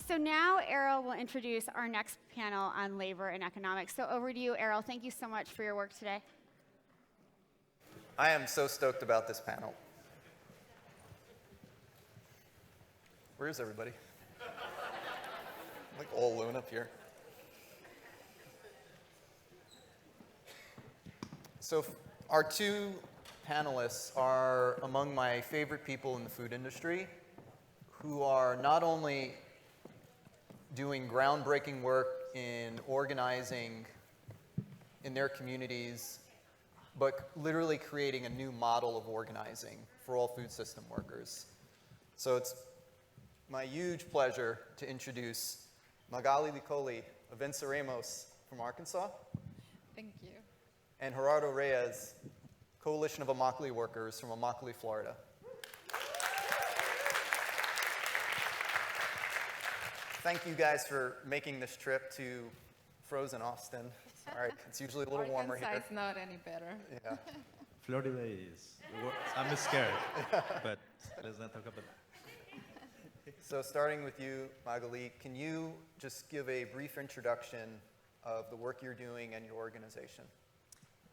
So now Errol will introduce our next panel on labor and economics. So over to you, Errol. Thank you so much for your work today. I am so stoked about this panel. Where is everybody? Like all alone up here. So our two panelists are among my favorite people in the food industry who are not only doing groundbreaking work in organizing in their communities, but literally creating a new model of organizing for all food system workers. So it's my huge pleasure to introduce Magaly Licolli of Venceremos from Arkansas. Thank you. And Gerardo Reyes, Coalition of Immokalee Workers from Immokalee, Florida. Thank you guys for making this trip to frozen Austin. All right, it's usually a little warmer here. Arkansas is not any better. Yeah. Florida is. I'm scared, but let's not talk about that. So starting with you, Magaly, can you just give a brief introduction of the work you're doing and your organization?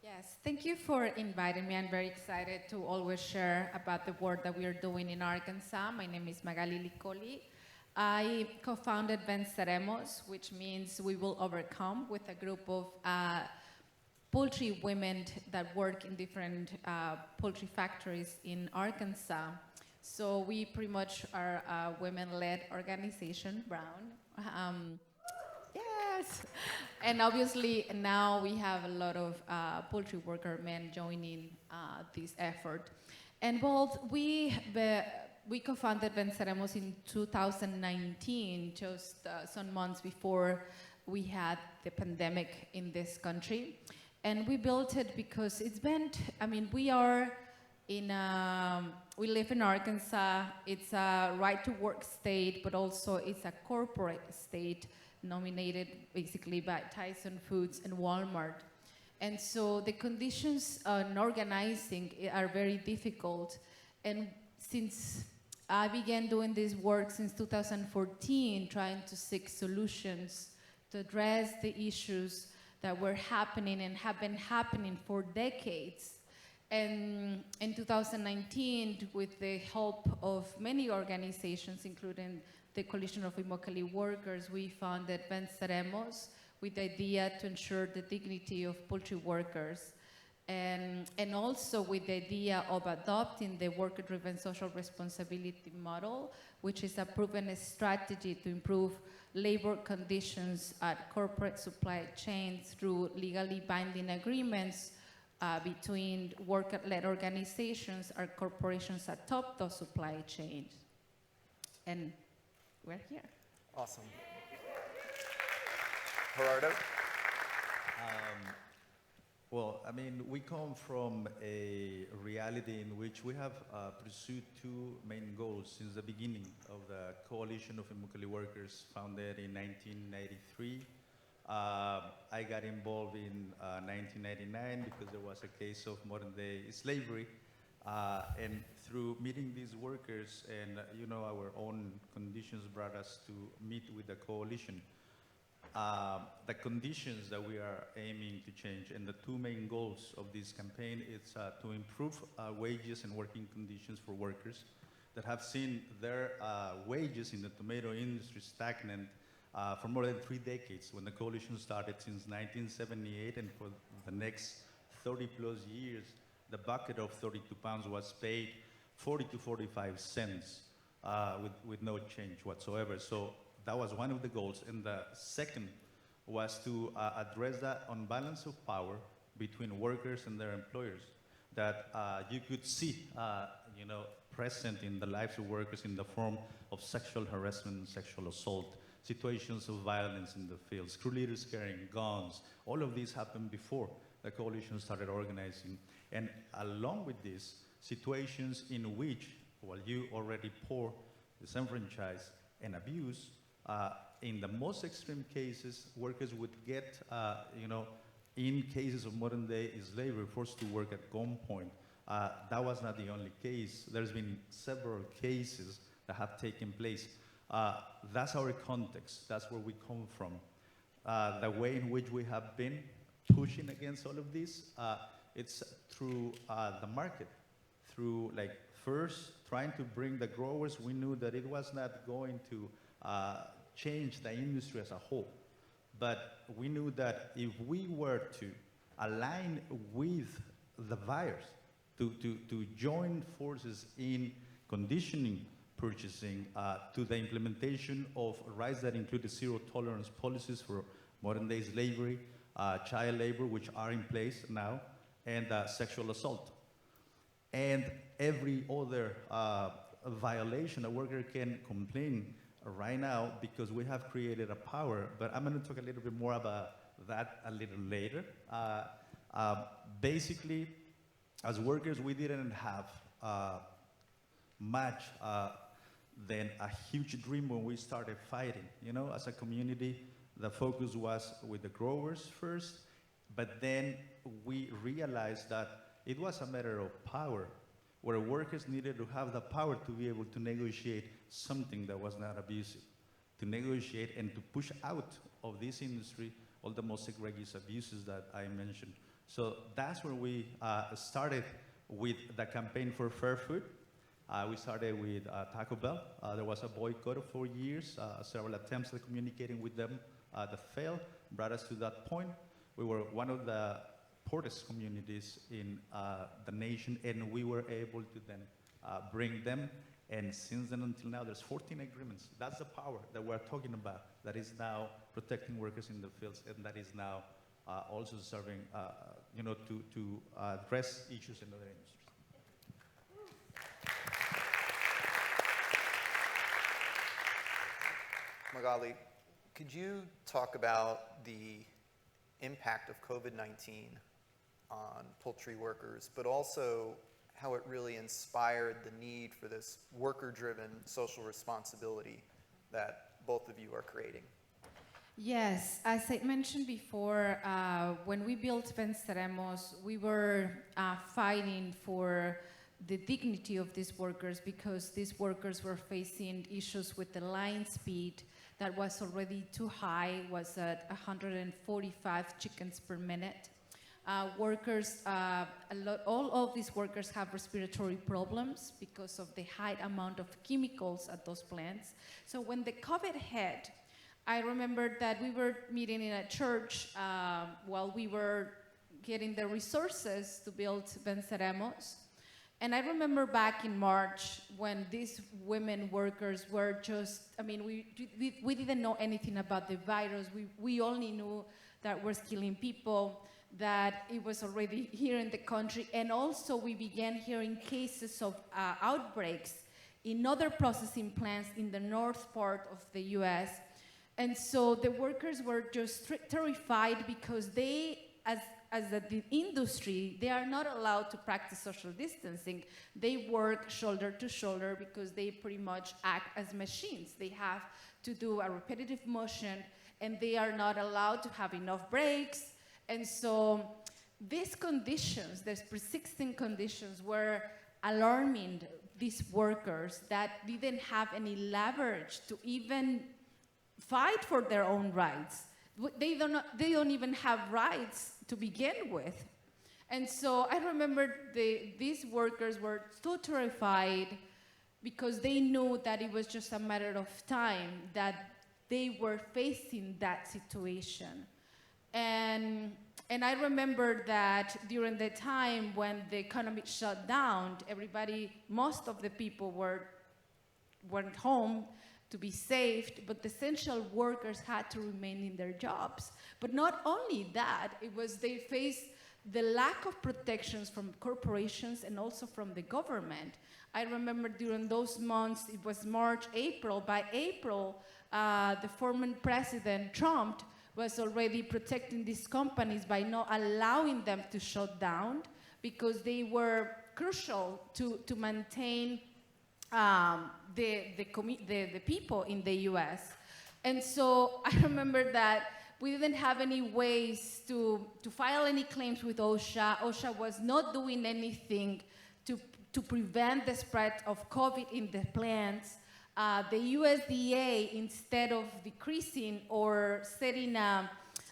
Yes, thank you for inviting me. I'm very excited to always share about the work that we are doing in Arkansas. My name is Magaly Licolli. I co-founded Venceremos, which means we will overcome, with a group of poultry women that work in different poultry factories in Arkansas. So we pretty much are a women-led organization, Brown. Yes. And obviously now we have a lot of poultry worker men joining this effort. And both we co-founded Venceremos in 2019, just some months before we had the pandemic in this country. And we built it because it's been, we live in Arkansas. It's a right-to-work state, but also it's a corporate state nominated basically by Tyson Foods and Walmart. And so the conditions on organizing are very difficult. And since I began doing this work since 2014, trying to seek solutions to address the issues that were happening and have been happening for decades. And in 2019, with the help of many organizations, including the Coalition of Immokalee Workers, we founded Venceremos with the idea to ensure the dignity of poultry workers. And also with the idea of adopting the worker-driven social responsibility model, which is a proven strategy to improve labor conditions at corporate supply chains through legally binding agreements between worker-led organizations or corporations atop those supply chains. And we're here. Awesome. Gerardo? Well, we come from a reality in which we have pursued two main goals since the beginning of the Coalition of Immokalee Workers, founded in 1993. I got involved in 1999 because there was a case of modern-day slavery. And through meeting these workers and our own conditions brought us to meet with the coalition. The conditions that we are aiming to change, and the two main goals of this campaign is to improve wages and working conditions for workers that have seen their wages in the tomato industry stagnant for more than 3 decades, when the coalition started since 1978, and for the next 30 plus years, the bucket of 32 pounds was paid 40 to 45 cents with no change whatsoever. So that was one of the goals. And the second was to address that unbalance of power between workers and their employers that you could see present in the lives of workers in the form of sexual harassment and sexual assault, situations of violence in the fields, crew leaders carrying guns. All of these happened before the coalition started organizing. And along with this, situations in which, while you already pour disenfranchise and abuse, in the most extreme cases, workers would get, in cases of modern-day slavery, forced to work at gunpoint. That was not the only case. There's been several cases that have taken place That's our context. That's where we come from. The way in which we have been pushing against all of this, it's through the market, through like first trying to bring the growers. We knew that it was not going to change the industry as a whole, but we knew that if we were to align with the buyers, to join forces in conditioning purchasing to the implementation of rights that include zero tolerance policies for modern day slavery, child labor, which are in place now, and sexual assault. And every other violation a worker can complain right now, because we have created a power, but I'm going to talk a little bit more about that a little later. Basically, as workers, we didn't have much than a huge dream when we started fighting. You know, as a community, the focus was with the growers first, but then we realized that it was a matter of power, where workers needed to have the power to be able to negotiate something that was not abusive, to negotiate and to push out of this industry all the most egregious abuses that I mentioned. So that's where we started with the campaign for fair food. We started with Taco Bell. There was a boycott of 4 years, several attempts at communicating with them that failed, brought us to that point. We were one of the poorest communities in the nation, and we were able to then bring them. And since then until now, there's 14 agreements. That's the power that we're talking about, that is now protecting workers in the fields, and that is now also serving, you know, to address issues in other industries. Magaly, could you talk about the impact of COVID-19 on poultry workers, but also how it really inspired the need for this worker-driven social responsibility that both of you are creating? Yes, as I mentioned before, when we built Venceremos, we were fighting for the dignity of these workers, because these workers were facing issues with the line speed that was already too high, was at 145 chickens per minute. Workers, all of these workers have respiratory problems because of the high amount of chemicals at those plants. So when the COVID hit, I remember that we were meeting in a church while we were getting the resources to build Venceremos. And I remember back in March when these women workers were just, I mean, we didn't know anything about the virus. We only knew that it was killing people, that it was already here in the country. And also we began hearing cases of outbreaks in other processing plants in the north part of the US. And so the workers were just terrified, because they, as the industry, they are not allowed to practice social distancing. They work shoulder to shoulder because they pretty much act as machines. They have to do a repetitive motion, and they are not allowed to have enough breaks. And so these conditions, these persisting conditions, were alarming these workers that didn't have any leverage to even fight for their own rights. They don't even have rights to begin with. And so I remember these workers were so terrified, because they knew that it was just a matter of time that they were facing that situation. And I remember that during the time when the economy shut down, most of the people went home to be saved, but the essential workers had to remain in their jobs. But not only that, they faced the lack of protections from corporations and also from the government. I remember during those months, it was March, April. By April, the former president, Trump, was already protecting these companies by not allowing them to shut down, because they were crucial to maintain the people in the US. And so I remember that we didn't have any ways to file any claims with OSHA. OSHA was not doing anything to prevent the spread of COVID in the plants. the USDA, instead of decreasing or setting a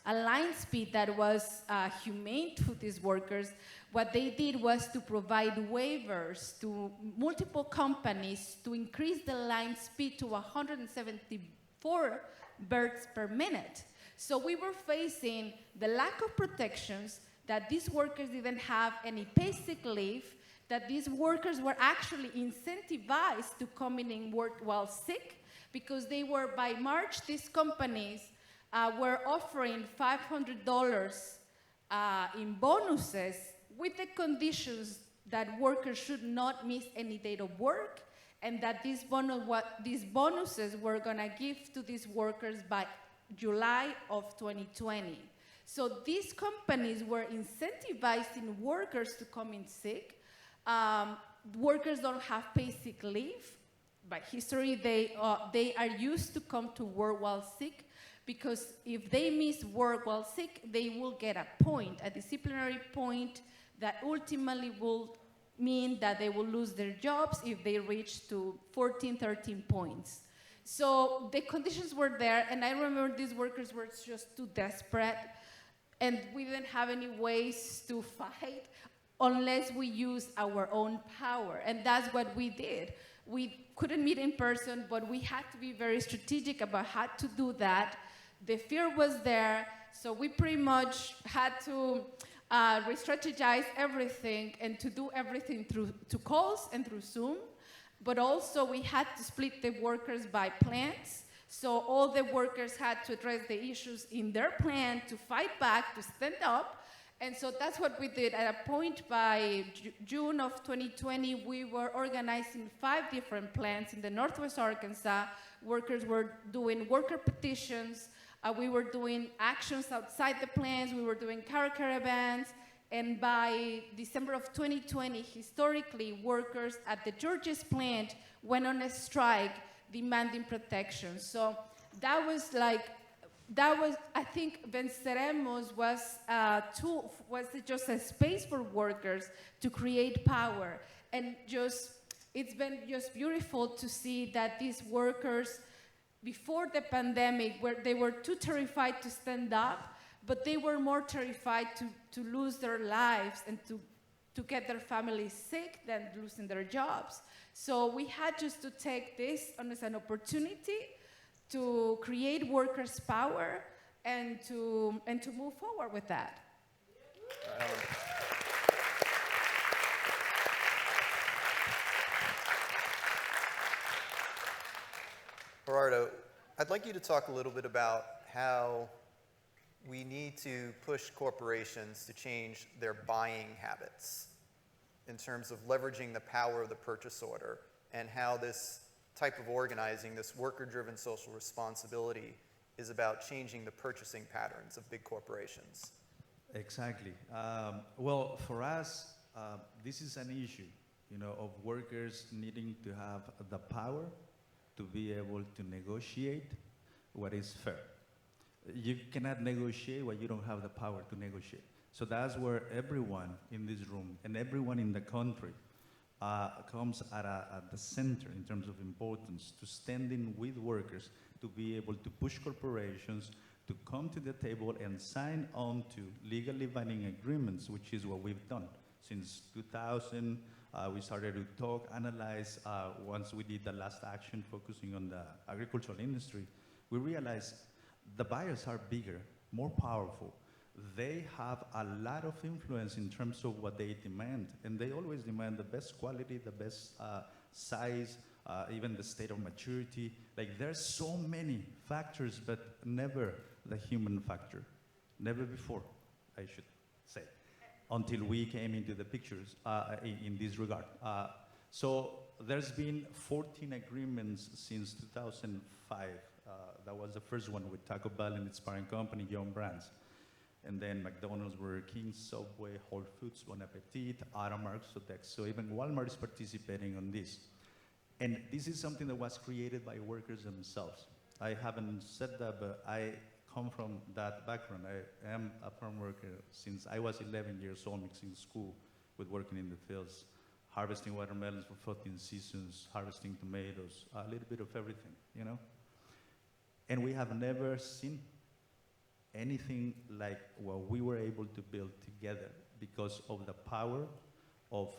line speed that was humane to these workers, what they did was to provide waivers to multiple companies to increase the line speed to 174 birds per minute. So we were facing the lack of protections, that these workers didn't have any paid sick leave, that these workers were actually incentivized to come in and work while sick, because they were, by March, these companies were offering $500 in bonuses with the conditions that workers should not miss any day of work, and that these bonuses were gonna give to these workers by July of 2020. So these companies were incentivizing workers to come in sick. Workers don't have paid sick leave. By history, they are used to come to work while sick, because if they miss work while sick, they will get a point, a disciplinary point that ultimately will mean that they will lose their jobs if they reach to 14, 13 points. So the conditions were there, and I remember these workers were just too desperate, and we didn't have any ways to fight unless we used our own power, and that's what we did. We couldn't meet in person, but we had to be very strategic about how to do that. The fear was there, so we pretty much had to re-strategize everything and to do everything through calls and through Zoom. But also we had to split the workers by plants. So all the workers had to address the issues in their plant, to fight back, to stand up. And so that's what we did. At a point by June of 2020, we were organizing 5 different plants in the Northwest Arkansas. Workers were doing worker petitions. We were doing actions outside the plants. We were doing car caravans. And by December of 2020, historically, workers at the Georges plant went on a strike demanding protection. So that was, I think, Venceremos was just a space for workers to create power. And it's been just beautiful to see that these workers, before the pandemic, where they were too terrified to stand up, but they were more terrified to lose their lives and to get their families sick than losing their jobs. So we had just to take this as an opportunity to create workers' power and to move forward with that. Gerardo, I'd like you to talk a little bit about how we need to push corporations to change their buying habits in terms of leveraging the power of the purchase order, and how this type of organizing, this worker-driven social responsibility, is about changing the purchasing patterns of big corporations. Exactly. Well, for us, this is an issue, of workers needing to have the power to be able to negotiate what is fair. You cannot negotiate what you don't have the power to negotiate. So that's where everyone in this room and everyone in the country comes at the center in terms of importance, to standing with workers, to be able to push corporations to come to the table and sign on to legally binding agreements, which is what we've done. Since 2000, we started to talk, analyze. Once we did the last action focusing on the agricultural industry, we realized the buyers are bigger, more powerful. They have a lot of influence in terms of what they demand, and they always demand the best quality, the best size, even the state of maturity. There's so many factors, but never the human factor. Never before, I should say, until we came into the pictures in this regard. So there's been 14 agreements since 2005. That was the first one with Taco Bell and its parent company, Young Brands. And then McDonald's, Burger King, Subway, Whole Foods, Bon Appetit, Aramark, Sodexo, even Walmart is participating on this. And this is something that was created by workers themselves. I haven't said that, but I come from that background. I am a farm worker since I was 11 years old, mixing school with working in the fields, harvesting watermelons for 14 seasons, harvesting tomatoes, a little bit of everything, you know? And we have never seen anything like what we were able to build together because of the power of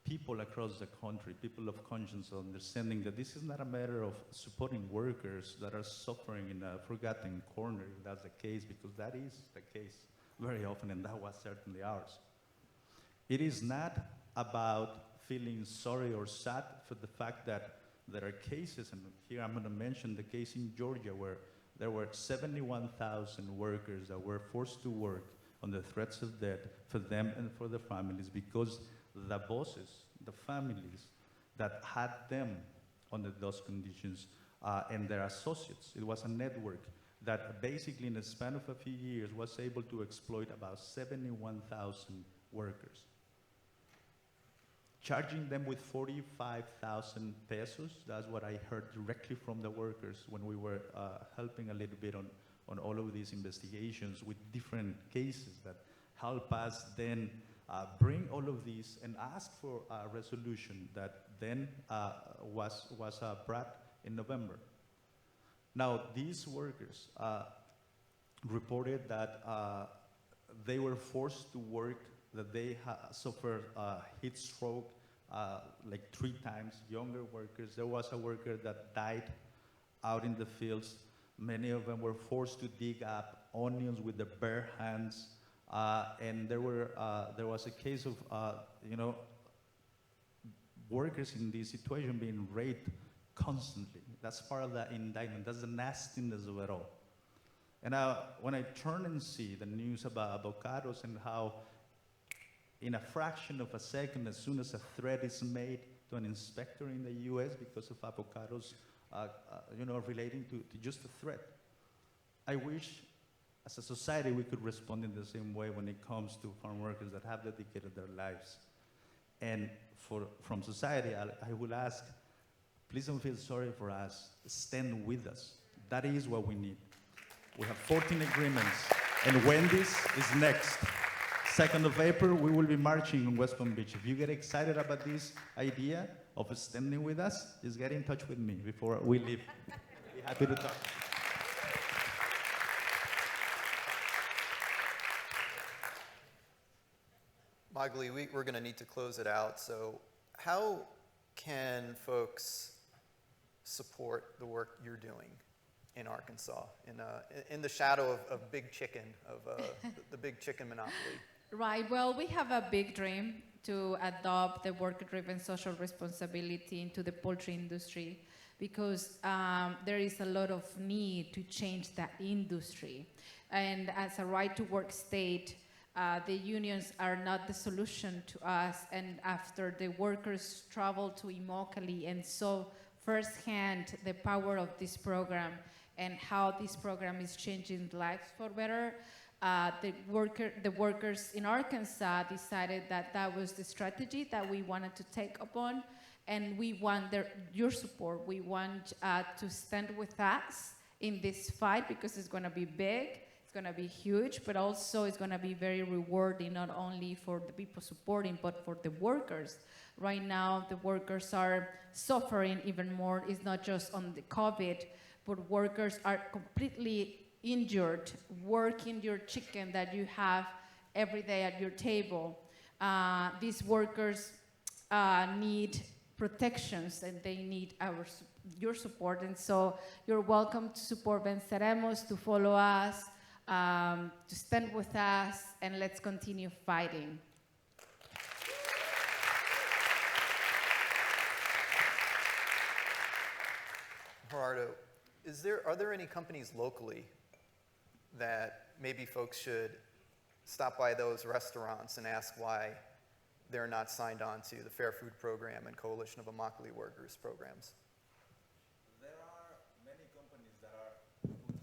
people across the country, people of conscience, understanding that this is not a matter of supporting workers that are suffering in a forgotten corner, if that's the case, because that is the case very often, and that was certainly ours. It is not about feeling sorry or sad for the fact that there are cases, and here I'm going to mention the case in Georgia where there were 71,000 workers that were forced to work on the threats of death for them and for their families because the bosses, the families that had them under those conditions and their associates. It was a network that basically in a span of a few years was able to exploit about 71,000 workers, charging them with 45,000 pesos. That's what I heard directly from the workers when we were helping a little bit on all of these investigations with different cases that help us then bring all of these and ask for a resolution that then was brought in November. Now, these workers reported that they were forced to work, that they suffered heat stroke like 3 times, younger workers. There was a worker that died out in the fields. Many of them were forced to dig up onions with their bare hands. And there was a case of, workers in this situation being raped constantly. That's part of the indictment. That's the nastiness of it all. And when I turn and see the news about avocados and how in a fraction of a second, as soon as a threat is made to an inspector in the US because of avocados, relating to just a threat, I wish as a society we could respond in the same way when it comes to farm workers that have dedicated their lives. And from society, I will ask, please don't feel sorry for us. Stand with us. That is what we need. We have 14 agreements, and Wendy's is next. 2nd of April, we will be marching on West Palm Beach. If you get excited about this idea of standing with us, just get in touch with me before we leave. I'll be happy to talk. Magaly, we're going to need to close it out. So how can folks support the work you're doing in Arkansas, in the shadow of big chicken, of the big chicken monopoly? Right. Well, we have a big dream to adopt the worker-driven social responsibility into the poultry industry because there is a lot of need to change that industry. And as a right-to-work state, the unions are not the solution to us. And after the workers traveled to Immokalee and saw firsthand the power of this program and how this program is changing lives for better, the workers in Arkansas decided that that was the strategy that we wanted to take upon, and we want your support. We want to stand with us in this fight because it's going to be big, it's going to be huge, but also it's going to be very rewarding, not only for the people supporting, but for the workers. Right now, the workers are suffering even more. It's not just on the COVID, but workers are completely injured working your chicken that you have every day at your table. These workers need protections and they need your support. And so you're welcome to support Venceremos, to follow us, to stand with us, and let's continue fighting. Gerardo, are there any companies locally that maybe folks should stop by those restaurants and ask why they're not signed on to the Fair Food Program and Coalition of Immokalee Workers programs? There are many companies that are...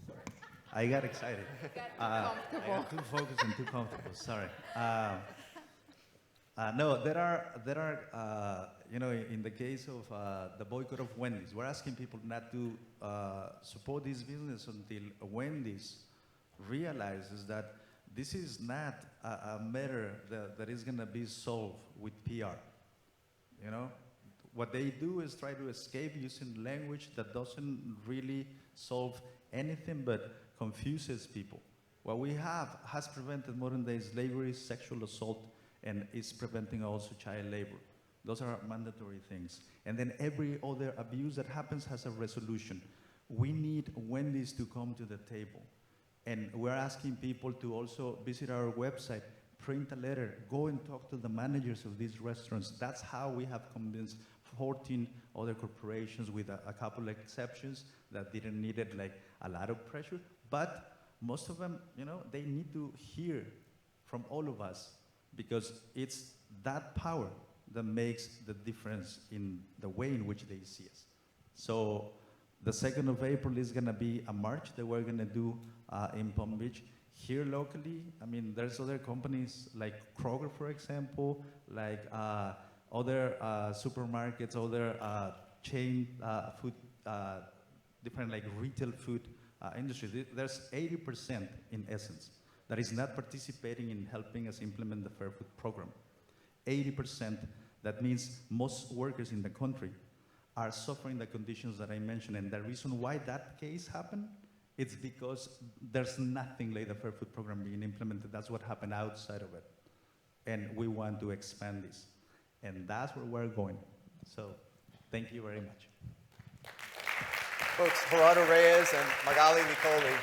Sorry. I got excited. I got too focused and too comfortable. Sorry. No, there are in the case of the boycott of Wendy's, we're asking people not to support this business until Wendy's realizes that this is not a matter that is going to be solved with PR. you know? What they do is try to escape using language that doesn't really solve anything but confuses people. What we have has prevented modern day slavery, sexual assault, and is preventing also child labor. Those are mandatory things. And then every other abuse that happens has a resolution. We need Wendy's to come to the table. And we're asking people to also visit our website, print a letter, go and talk to the managers of these restaurants. That's how we have convinced 14 other corporations, with a couple of exceptions that didn't need it, like a lot of pressure. But most of them, you know, they need to hear from all of us, because it's that power that makes the difference in the way in which they see us. So the 2nd of April is going to be a march that we're going to do in Palm Beach. Here locally, I mean, there's other companies like Kroger, for example, like other supermarkets, other chain food, different like retail food industries. There's 80% in essence that is not participating in helping us implement the Fair Food Program. 80%, that means most workers in the country are suffering the conditions that I mentioned. And the reason why that case happened, it's because there's nothing like the Fair Food Program being implemented. That's what happened outside of it. And we want to expand this. And that's where we're going. So thank you very much. Folks, Gerardo, Reyes, and Magaly, Licolli.